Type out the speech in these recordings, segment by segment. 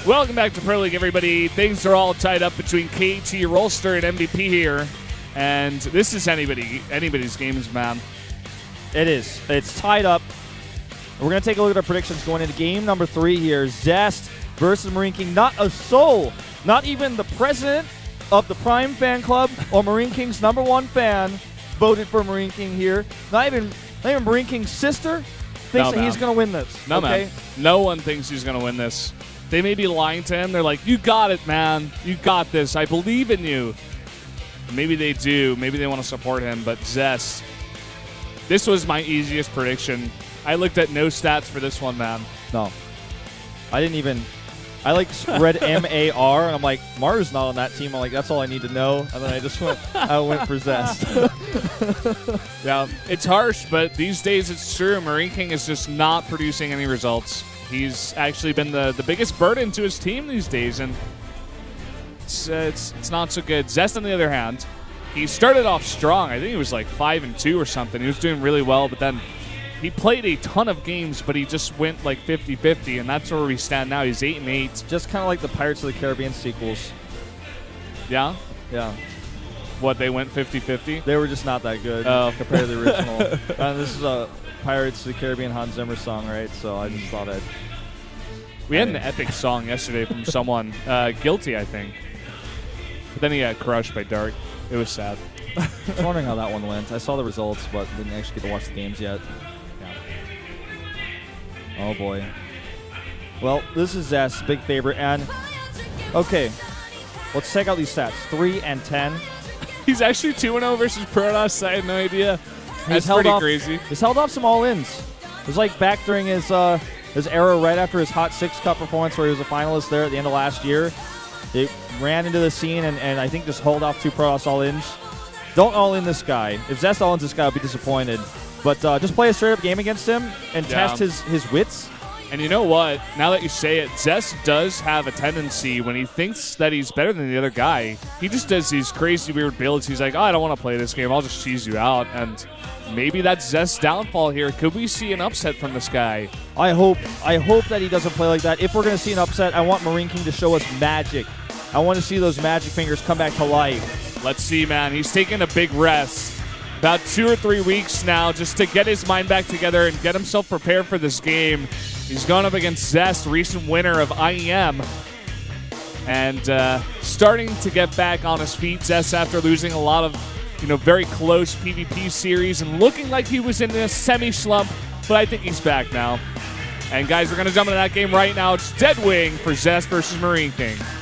Welcome back to Pro League, everybody. Things are all tied up between KT Rolster and MVP here, and this is anybody's games, man. It is. It's tied up. We're going to take a look at our predictions going into game number 3 here. Zest versus MarineKing. Not a soul, not even the president of the Prime fan club or MarineKing's #1 fan voted for MarineKing here. Not even MarineKing's sister thinks that he's going to win this. No, okay? man. No one thinks he's going to win this. They may be lying to him. They're like, you got it, man. You got this. I believe in you. Maybe they do. Maybe they want to support him. But Zest, this was my easiest prediction. I looked at no stats for this one, man. No. I didn't even. I read MAR, and I'm like, Mar's not on that team. I'm like, that's all I need to know. And then I went for Zest. Yeah, it's harsh, but these days it's true. MarineKing is just not producing any results. He's actually been the biggest burden to his team these days, and it's not so good. Zest, on the other hand, he started off strong. I think he was like 5-2 or something. He was doing really well, but then he played a ton of games, but he just went like 50-50, and that's where we stand now. He's 8-8. Just kind of like the Pirates of the Caribbean sequels. Yeah? Yeah. What, they went 50-50? They were just not that good compared to the original. This is a Pirates of the Caribbean Hans Zimmer song, right? So I just thought I'd... We had an epic song yesterday from someone, Guilty, I think. But then he got crushed by Dark. It was sad. I was wondering how that one went. I saw the results, but didn't actually get to watch the games yet. Oh, boy. Well, this is Zest, big favorite. And, okay, let's check out these stats. 3-10. He's actually 2-0 versus Protoss. I had no idea. That's pretty crazy. He's held off some all-ins. It was like back during his era right after his Hot 6 Cup performance where he was a finalist there at the end of last year. He ran into the scene and I think just hold off 2 Protoss all-ins. Don't all-in this guy. If Zest all-ins this guy, I'll be disappointed. But just play a straight-up game against him and test his wits. And you know what? Now that you say it, Zest does have a tendency when he thinks that he's better than the other guy, he just does these crazy, weird builds. He's like, oh, I don't want to play this game. I'll just cheese you out. And maybe that's Zest's downfall here. Could we see an upset from this guy? I hope that he doesn't play like that. If we're going to see an upset, I want MarineKing to show us magic. I want to see those magic fingers come back to life. Let's see, man. He's taking a big rest. About 2 or 3 weeks now just to get his mind back together and get himself prepared for this game. He's going up against Zest, recent winner of IEM. And starting to get back on his feet. Zest, after losing a lot of very close PvP series and looking like he was in a semi-slump, but I think he's back now. And guys, we're going to jump into that game right now. It's Deadwing for Zest versus MarineKing.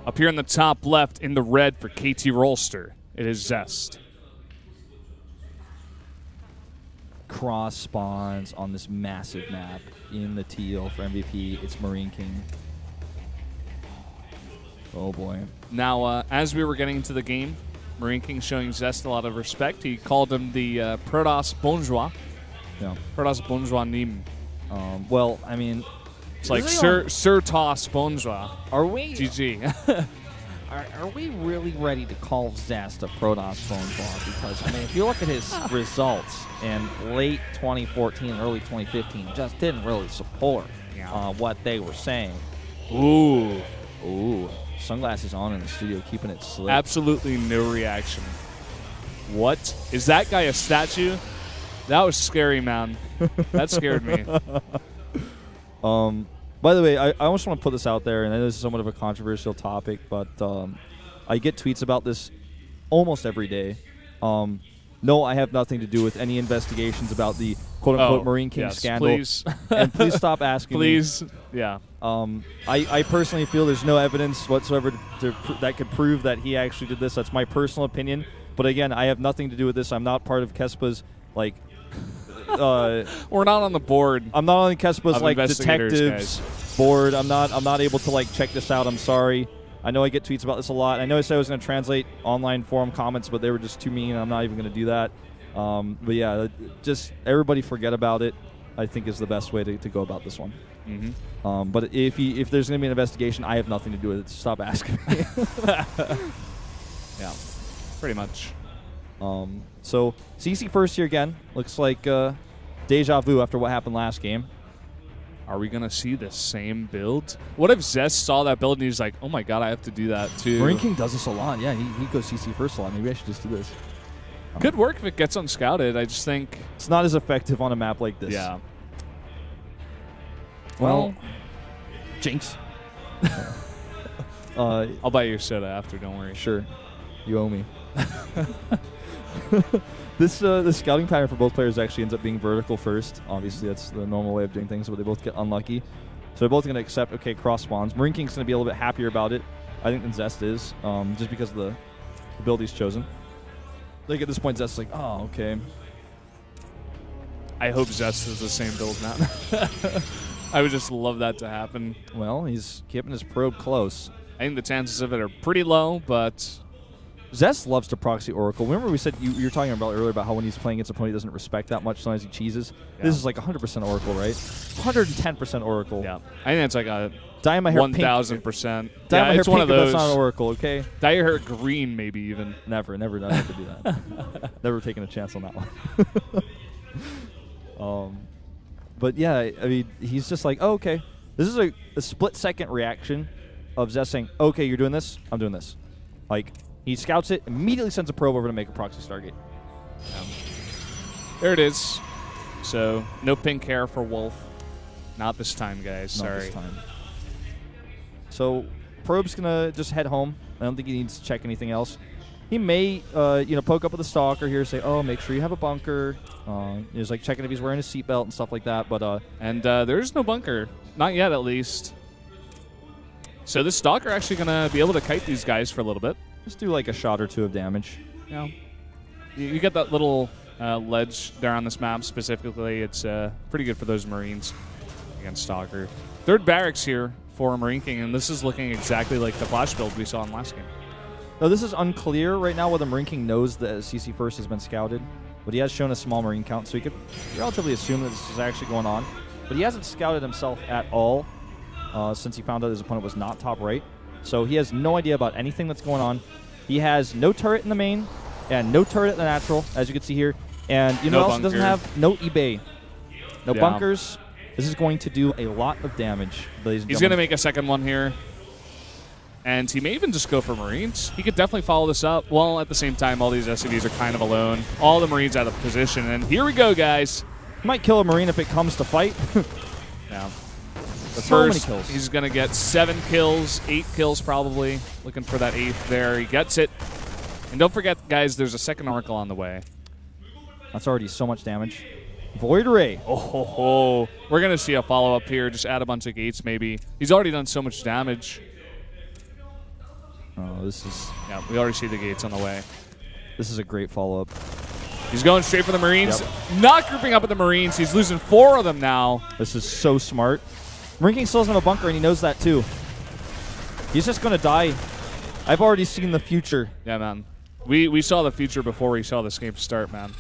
Up here in the top left in the red for KT Rolster, it is Zest. Cross spawns on this massive map in the teal for MVP. It's MarineKing. Oh, boy. Now, as we were getting into the game, MarineKing showing Zest a lot of respect. He called him the Protoss Bonjour. Yeah. Protoss Bonjour Nim. Well, I mean... It's like Sir Toss Bonjour. Are we? GG. Are we really ready to call Zest a Protoss Bonjour? Because, I mean, if you look at his results in late 2014, early 2015, just didn't really support what they were saying. Ooh. Sunglasses on in the studio, keeping it slick. Absolutely no reaction. What? Is that guy a statue? That was scary, man. That scared me. By the way, I almost want to put this out there, and I know this is somewhat of a controversial topic, but I get tweets about this almost every day. No, I have nothing to do with any investigations about the quote-unquote MarineKing scandal. Please. And please stop asking me. Yeah. I personally feel there's no evidence whatsoever that could prove that he actually did this. That's my personal opinion. But again, I have nothing to do with this. I'm not part of KESPA's, like... We're not on the board. I'm not on KESPA's like detectives board. I'm not able to like check this out. I'm sorry. I know I get tweets about this a lot. I know I said I was going to translate online forum comments, but they were just too mean. I'm not even going to do that. But yeah, just everybody forget about it, I think is the best way to go about this one. Mm-hmm. But if there's going to be an investigation, I have nothing to do with it. Stop asking me. Yeah, pretty much. So CC first here again. Looks like deja vu after what happened last game. Are we going to see the same build? What if Zest saw that build and he's like, oh my god, I have to do that too? MarineKing does this a lot. Yeah, he goes CC first a lot. Maybe I should just do this. Could work if it gets unscouted. I just think it's not as effective on a map like this. Yeah. Well, jinx. I'll buy you your soda after, don't worry. Sure. You owe me. The scouting pattern for both players actually ends up being vertical first. Obviously, that's the normal way of doing things, but they both get unlucky. So they're both going to accept, okay, cross spawns. MarineKing's going to be a little bit happier about it, I think, than Zest is, just because of the build he's chosen. Like, at this point, Zest's like, oh, okay. I hope Zest is the same build now. I would just love that to happen. Well, he's keeping his probe close. I think the chances of it are pretty low, but Zest loves to proxy Oracle. Remember we said you were talking about earlier about how when he's playing against a opponent he doesn't respect that much, sometimes he cheeses. Yeah. This is like 100% Oracle, right? 110% Oracle. Yeah. I think it's like a dye my hair 1,000%. Dye my hair it's one of those. That's not Oracle, okay? Dye your hair green, maybe even. Never do that. Never taken a chance on that one. But yeah, I mean, he's just like, oh, okay. This is a split-second reaction of Zest saying, okay, you're doing this, I'm doing this. Like, he scouts it, immediately sends a probe over to make a proxy Stargate. There it is. So, no pink hair for Wolf. Not this time, guys. Sorry. Not this time. So, probe's going to just head home. I don't think he needs to check anything else. He may, poke up with a stalker here, say, oh, make sure you have a bunker. He's like checking if he's wearing a seatbelt and stuff like that. But there's no bunker. Not yet, at least. So this stalker actually going to be able to kite these guys for a little bit. Just do like a shot or two of damage. Yeah. You get that little ledge there on this map specifically. It's pretty good for those Marines against Stalker. Third barracks here for MarineKing, and this is looking exactly like the flash build we saw in last game. Now, this is unclear right now whether MarineKing knows that CC First has been scouted, but he has shown a small Marine count, so he could relatively assume that this is actually going on. But he hasn't scouted himself at all since he found out his opponent was not top right. So he has no idea about anything that's going on. He has no turret in the main and no turret in the natural, as you can see here. And you know what else he doesn't have? No eBay. No bunkers. This is going to do a lot of damage, ladies and gentlemen. He's going to make a second one here. And he may even just go for Marines. He could definitely follow this up. Well, at the same time, all these SCVs are kind of alone. All the Marines out of position. And here we go, guys. He might kill a Marine if it comes to fight. Yeah. But so first, many kills. He's going to get 7 kills, 8 kills probably. Looking for that 8th there. He gets it. And don't forget, guys, there's a second Oracle on the way. That's already so much damage. Void Ray. Oh, ho, ho. We're going to see a follow-up here. Just add a bunch of gates, maybe. He's already done so much damage. Oh, this is... Yeah, we already see the gates on the way. This is a great follow-up. He's going straight for the Marines. Yep. Not grouping up with the Marines. He's losing 4 of them now. This is so smart. MarineKing still doesn't have a bunker, and he knows that, too. He's just going to die. I've already seen the future. Yeah, man. We saw the future before we saw this game start, man.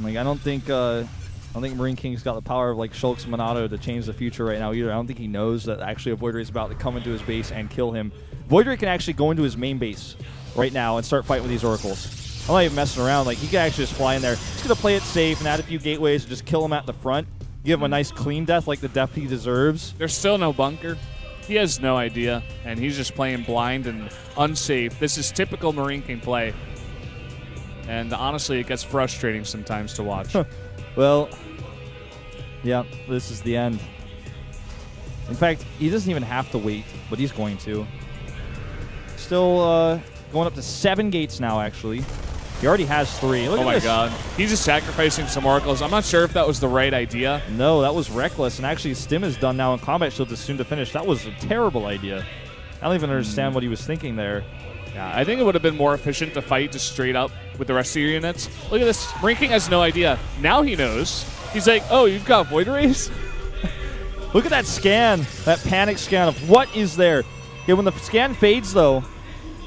Like, I don't think MarineKing's got the power of like Shulk's Monado to change the future right now either. I don't think he knows that actually a Void Ray is about to come into his base and kill him. Void Ray can actually go into his main base right now and start fighting with these Oracles. I'm not even messing around. Like, he can actually just fly in there. He's going to play it safe and add a few gateways and just kill him at the front. Give him a nice clean death like the death he deserves. There's still no bunker. He has no idea, and he's just playing blind and unsafe. This is typical MarineKing play. And honestly, it gets frustrating sometimes to watch. Well, yeah, this is the end. In fact, he doesn't even have to wait, but he's going to. Still going up to 7 gates now, actually. He already has 3. Look at this. Oh my god. He's just sacrificing some Oracles. I'm not sure if that was the right idea. No, that was reckless. And actually, Stim is done now, and Combat Shield is soon to finish. That was a terrible idea. I don't even understand what he was thinking there. Yeah, I think it would have been more efficient to fight just straight up with the rest of your units. Look at this. MarineKing has no idea. Now he knows. He's like, oh, you've got Void Rays? Look at that scan, that panic scan of what is there. Okay, when the scan fades, though,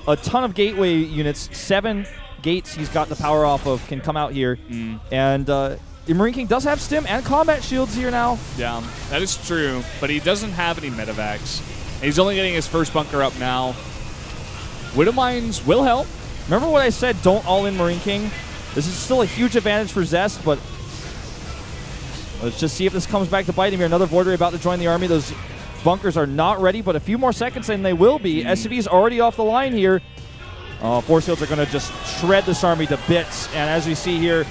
a ton of gateway units, 7 gates he's got the power off of can come out here. And MarineKing does have stim and combat shields here now. Yeah, that is true, but he doesn't have any medevacs. And he's only getting his first bunker up now. Widow Mines will help. Remember what I said, don't all-in MarineKing? This is still a huge advantage for Zest, but let's just see if this comes back to bite him here. Another Void Ray about to join the army. Those bunkers are not ready, but a few more seconds and they will be. SCV is already off the line here. Force Fields are going to just shred this army to bits, and as we see here,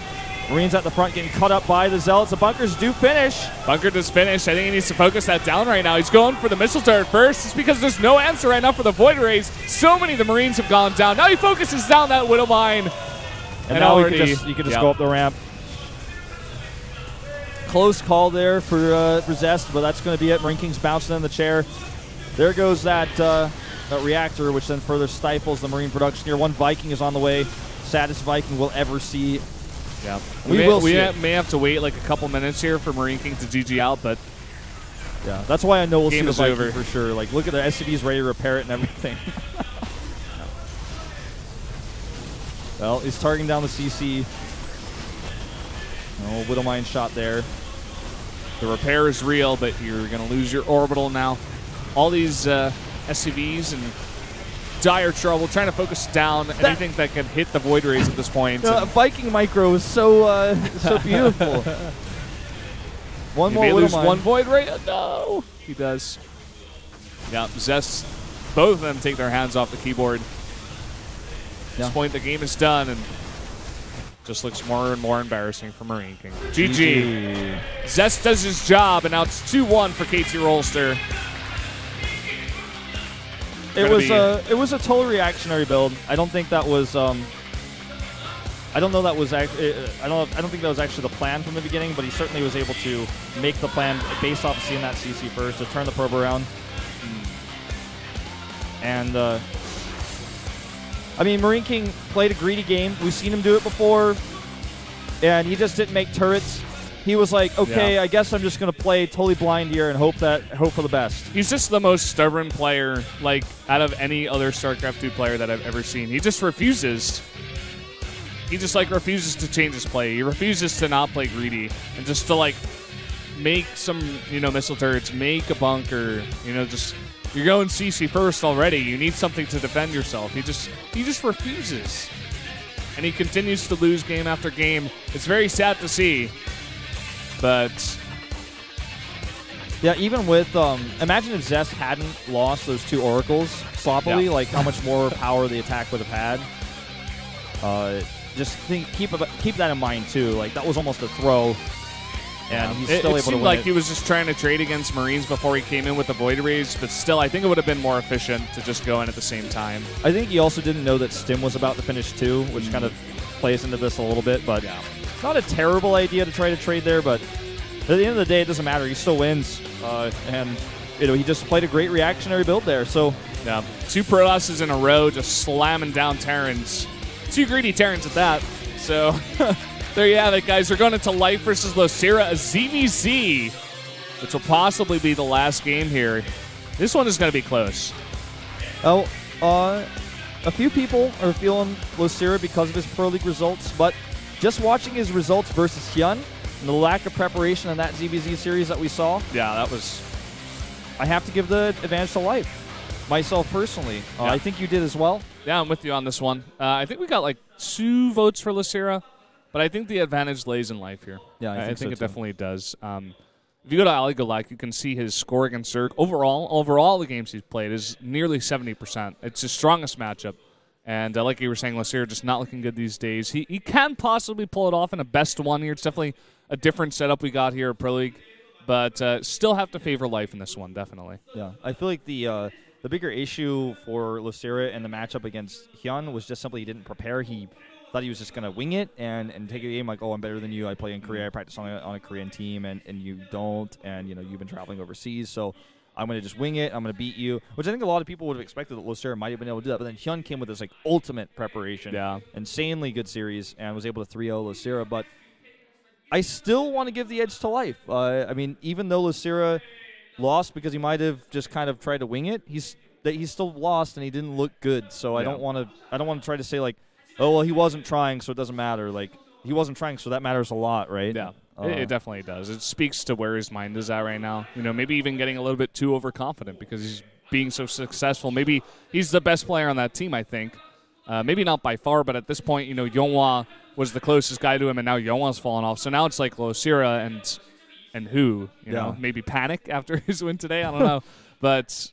Marines at the front getting cut up by the Zealots. The bunkers do finish. Bunker does finish. I think he needs to focus that down right now. He's going for the missile turret first. It's because there's no answer right now for the Void Rays. So many of the Marines have gone down. Now he focuses down that Widow Mine. And now you can just go up the ramp. Close call there for Zest, but that's going to be it. MarineKing's bouncing in the chair. There goes that reactor, which then further stifles the Marine production here. One Viking is on the way. Saddest Viking we'll ever see. Yeah, we may have to wait like a couple minutes here for MarineKing to GG out, but yeah, that's why I know we'll see the Viking over for sure. Like, look at the SCV's ready to repair it and everything. Well, he's targeting down the CC. Oh, Widow Mine shot there. The repair is real, but you're going to lose your orbital now. All these SCVs and dire trouble, trying to focus down anything that can hit the Void Rays at this point. Viking micro is so so beautiful. One more Widow Mine. One Void Ray. No, he does. Yeah, Zest. Both of them take their hands off the keyboard. At this point, the game is done, and just looks more and more embarrassing for MarineKing. GG. Zest does his job, and now it's 2-1 for KT Rolster. It was a total reactionary build. I don't think that was I don't think that was actually the plan from the beginning, but he certainly was able to make the plan based off of seeing that CC first to turn the probe around. And I mean, MarineKing played a greedy game. We've seen him do it before, and he just didn't make turrets. He was like, okay, I guess I'm just going to play totally blind here and hope for the best. He's just the most stubborn player, like, out of any other StarCraft 2 player that I've ever seen. He just refuses. He just, like, refuses to change his play. He refuses to not play greedy and just to, like, make some, missile turrets, make a bunker, just... You're going CC first already. You need something to defend yourself. He just refuses. And he continues to lose game after game. It's very sad to see. But yeah, even with imagine if Zest hadn't lost those 2 oracles sloppily, like how much more power the attack would have had. Just keep that in mind too. Like, that was almost a throw. And he's still able to win. It seemed like he was just trying to trade against Marines before he came in with the Void Rays, but still, I think it would have been more efficient to just go in at the same time. I think he also didn't know that Stim was about to finish too, which kind of plays into this a little bit, but it's not a terrible idea to try to trade there, but at the end of the day, it doesn't matter. He still wins, and he just played a great reactionary build there. So 2 Pro losses in a row, just slamming down Terrans. 2 greedy Terrans at that. So... There you have it, guys. We're going into Life versus Losira, a ZVZ, which will possibly be the last game here. This one is going to be close. Oh, a few people are feeling Losira because of his Pro League results, but just watching his results versus Hyun and the lack of preparation in that ZVZ series that we saw. Yeah, that was... I have to give the advantage to Life, myself personally. I think you did as well. Yeah, I'm with you on this one. I think we got like 2 votes for Losira. But I think the advantage lays in Life here. Yeah, I think it definitely does. If you go to Ali Golak, you can see his score against Zerg. Overall, the games he's played is nearly 70%. It's his strongest matchup. And like you were saying, Losira just not looking good these days. He can possibly pull it off in a best one here. It's definitely a different setup we got here at Pro League. But still have to favor Life in this one, definitely. Yeah, I feel like the bigger issue for Losira in the matchup against Hyun was just simply he didn't prepare. He thought he was just going to wing it and take a game like, oh, I'm better than you. I play in Korea. I practice on a Korean team, and you don't. And, you've been traveling overseas, so I'm going to just wing it. I'm going to beat you, which I think a lot of people would have expected that Losira might have been able to do that. But then Hyun came with this, like, ultimate preparation. Yeah. Insanely good series and was able to 3-0 Losira. But I still want to give the edge to Life. I mean, even though Losira lost because he might have just kind of tried to wing it, he's still lost and he didn't look good. So I don't want to try to say, like, oh, well, he wasn't trying, so it doesn't matter. Like, he wasn't trying, so that matters a lot, right? Yeah, it definitely does. It speaks to where his mind is at right now. Maybe even getting a little bit too overconfident because he's being so successful. Maybe he's the best player on that team, I think. Maybe not by far, but at this point, Yonhwa was the closest guy to him, and now Yonhwa's fallen off. So now it's like Losira and who, maybe Panic after his win today. I don't know. But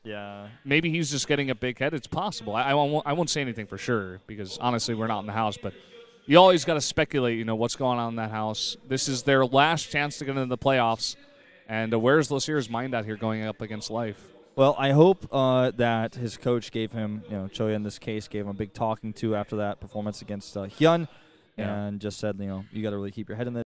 maybe he's just getting a big head. It's possible. I won't say anything for sure because, honestly, we're not in the house. But you always got to speculate, what's going on in that house. This is their last chance to get into the playoffs. And where's Losira's mind at here going up against Life? Well, I hope that his coach gave him, Choya in this case, gave him a big talking to after that performance against Hyun and just said, you got to really keep your head in this.